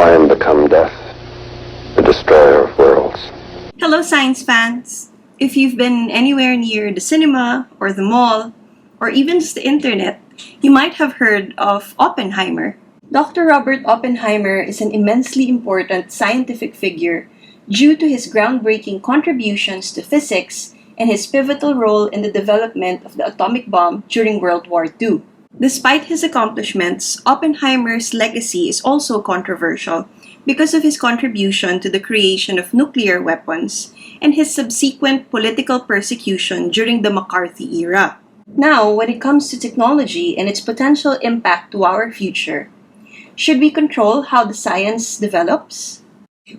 I am become death, the destroyer of worlds. Hello, science fans! If you've been anywhere near the cinema or the mall, or even just the internet, you might have heard of Oppenheimer. Dr. Robert Oppenheimer is an immensely important scientific figure due to his groundbreaking contributions to physics and his pivotal role in the development of the atomic bomb during World War II. Despite his accomplishments, Oppenheimer's legacy is also controversial because of his contribution to the creation of nuclear weapons and his subsequent political persecution during the McCarthy era. Now, when it comes to technology and its potential impact to our future, should we control how the science develops?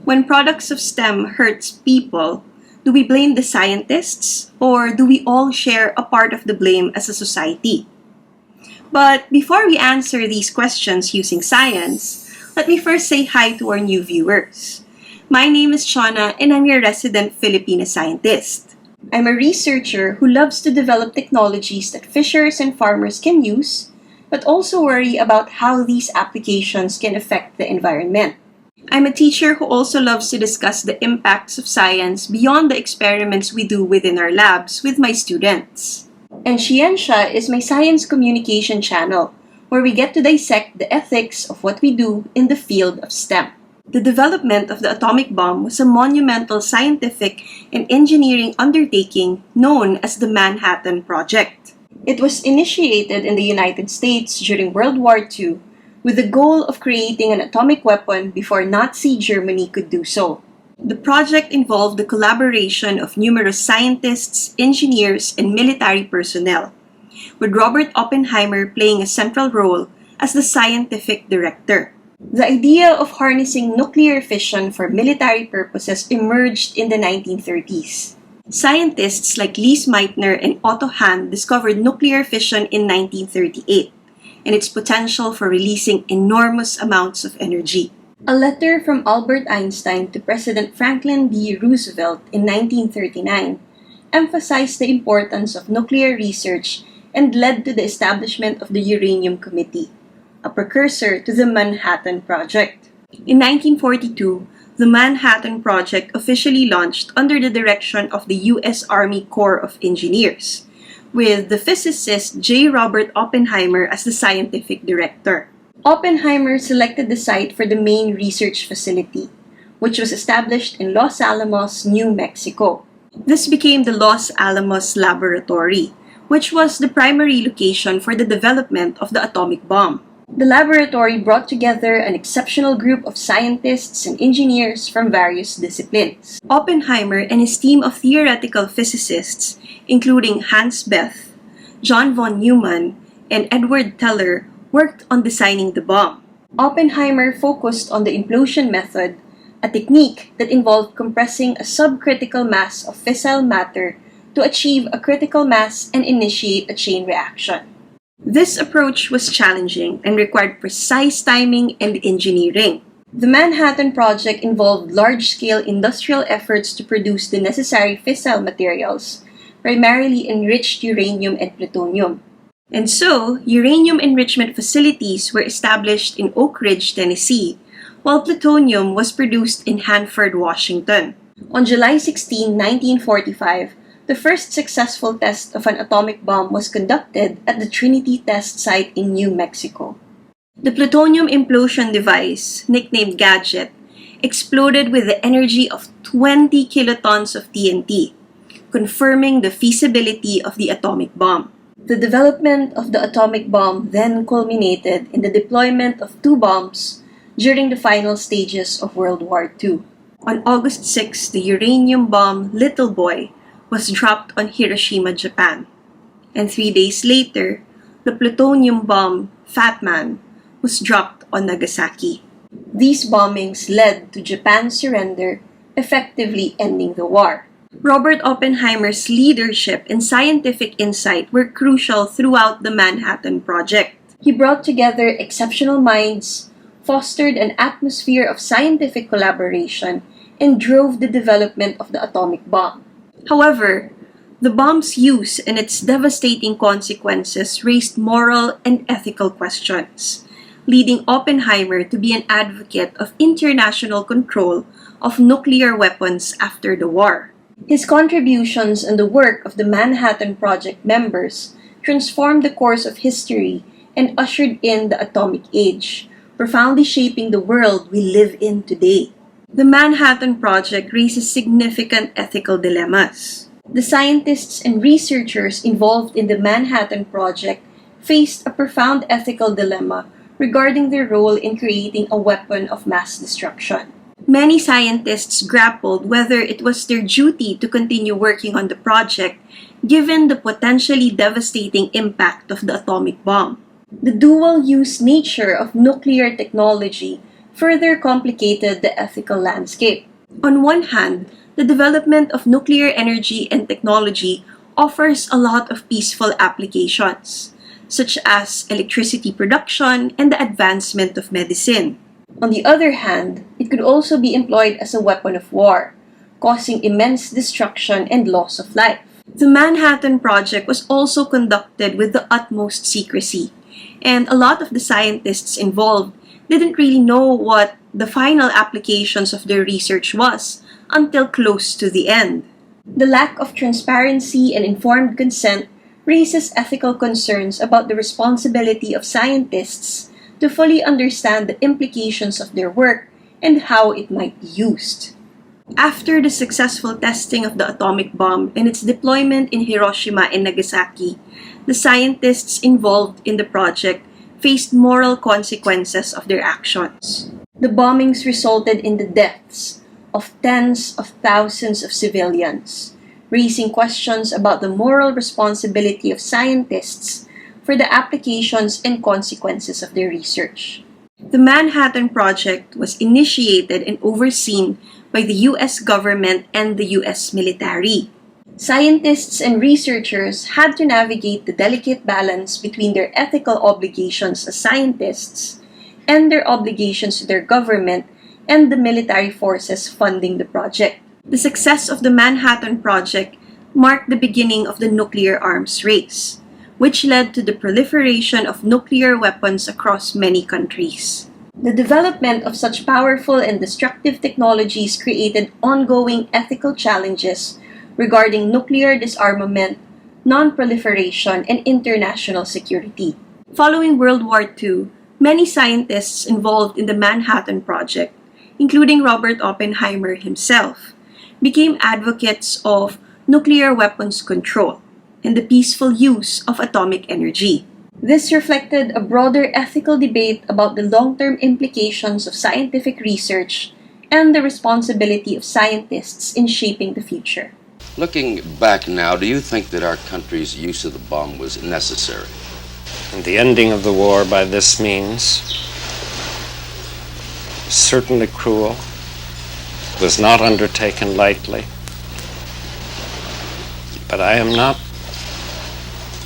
When products of STEM hurts people, do we blame the scientists or do we all share a part of the blame as a society? But before we answer these questions using science, let me first say hi to our new viewers. My name is Shauna and I'm your resident Filipina Scientist. I'm a researcher who loves to develop technologies that fishers and farmers can use, but also worry about how these applications can affect the environment. I'm a teacher who also loves to discuss the impacts of science beyond the experiments we do within our labs with my students. And SHE-ensya is my science communication channel, where we get to dissect the ethics of what we do in the field of STEM. The development of the atomic bomb was a monumental scientific and engineering undertaking known as the Manhattan Project. It was initiated in the United States during World War II with the goal of creating an atomic weapon before Nazi Germany could do so. The project involved the collaboration of numerous scientists, engineers, and military personnel, with Robert Oppenheimer playing a central role as the scientific director. The idea of harnessing nuclear fission for military purposes emerged in the 1930s. Scientists like Lise Meitner and Otto Hahn discovered nuclear fission in 1938 and its potential for releasing enormous amounts of energy. A letter from Albert Einstein to President Franklin D. Roosevelt in 1939 emphasized the importance of nuclear research and led to the establishment of the Uranium Committee, a precursor to the Manhattan Project. In 1942, the Manhattan Project officially launched under the direction of the U.S. Army Corps of Engineers, with the physicist J. Robert Oppenheimer as the scientific director. Oppenheimer selected the site for the main research facility, which was established in Los Alamos, New Mexico. This became the Los Alamos Laboratory, which was the primary location for the development of the atomic bomb. The laboratory brought together an exceptional group of scientists and engineers from various disciplines. Oppenheimer and his team of theoretical physicists, including Hans Bethe, John von Neumann, and Edward Teller, worked on designing the bomb. Oppenheimer focused on the implosion method, a technique that involved compressing a subcritical mass of fissile matter to achieve a critical mass and initiate a chain reaction. This approach was challenging and required precise timing and engineering. The Manhattan Project involved large-scale industrial efforts to produce the necessary fissile materials, primarily enriched uranium and plutonium. And so, uranium enrichment facilities were established in Oak Ridge, Tennessee, while plutonium was produced in Hanford, Washington. On July 16, 1945, the first successful test of an atomic bomb was conducted at the Trinity Test Site in New Mexico. The plutonium implosion device, nicknamed Gadget, exploded with the energy of 20 kilotons of TNT, confirming the feasibility of the atomic bomb. The development of the atomic bomb then culminated in the deployment of two bombs during the final stages of World War II. On August 6, the uranium bomb Little Boy was dropped on Hiroshima, Japan, and 3 days later, the plutonium bomb Fat Man was dropped on Nagasaki. These bombings led to Japan's surrender, effectively ending the war. Robert Oppenheimer's leadership and scientific insight were crucial throughout the Manhattan Project. He brought together exceptional minds, fostered an atmosphere of scientific collaboration, and drove the development of the atomic bomb. However, the bomb's use and its devastating consequences raised moral and ethical questions. leading Oppenheimer to be an advocate of international control of nuclear weapons after the war. His contributions and the work of the Manhattan Project members transformed the course of history and ushered in the atomic age, profoundly shaping the world we live in today. The Manhattan Project raises significant ethical dilemmas. The scientists and researchers involved in the Manhattan Project faced a profound ethical dilemma regarding their role in creating a weapon of mass destruction. Many scientists grappled whether it was their duty to continue working on the project given the potentially devastating impact of the atomic bomb. The dual-use nature of nuclear technology further complicated the ethical landscape. On one hand, the development of nuclear energy and technology offers a lot of peaceful applications, such as electricity production and the advancement of medicine. On the other hand, it could also be employed as a weapon of war, causing immense destruction and loss of life. The Manhattan Project was also conducted with the utmost secrecy, and a lot of the scientists involved didn't really know what the final applications of their research was until close to the end. The lack of transparency and informed consent raises ethical concerns about the responsibility of scientists to fully understand the implications of their work and how it might be used. After the successful testing of the atomic bomb and its deployment in Hiroshima and Nagasaki, the scientists involved in the project faced moral consequences of their actions. The bombings resulted in the deaths of tens of thousands of civilians, raising questions about the moral responsibility of scientists for the applications and consequences of their research. The Manhattan Project was initiated and overseen by the US government and the US military. Scientists and researchers had to navigate the delicate balance between their ethical obligations as scientists and their obligations to their government and the military forces funding the project. The success of the Manhattan Project marked the beginning of the nuclear arms race, which led to the proliferation of nuclear weapons across many countries. The development of such powerful and destructive technologies created ongoing ethical challenges regarding nuclear disarmament, non-proliferation, and international security. Following World War II, many scientists involved in the Manhattan Project, including Robert Oppenheimer himself, became advocates of nuclear weapons control and the peaceful use of atomic energy. This reflected a broader ethical debate about the long-term implications of scientific research and the responsibility of scientists in shaping the future. Looking back now, do you think that our country's use of the bomb was necessary? And the ending of the war by this means, certainly cruel, was not undertaken lightly. But I am not,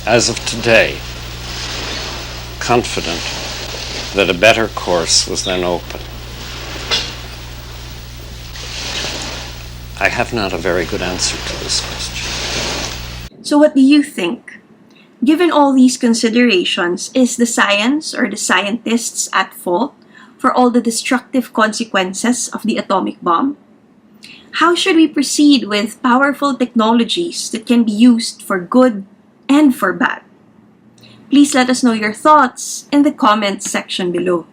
as of today, confident that a better course was then open. I have not a very good answer to this question. So what do you think? Given all these considerations, is the science or the scientists at fault for all the destructive consequences of the atomic bomb? How should we proceed with powerful technologies that can be used for good and for bad? Please let us know your thoughts in the comments section below.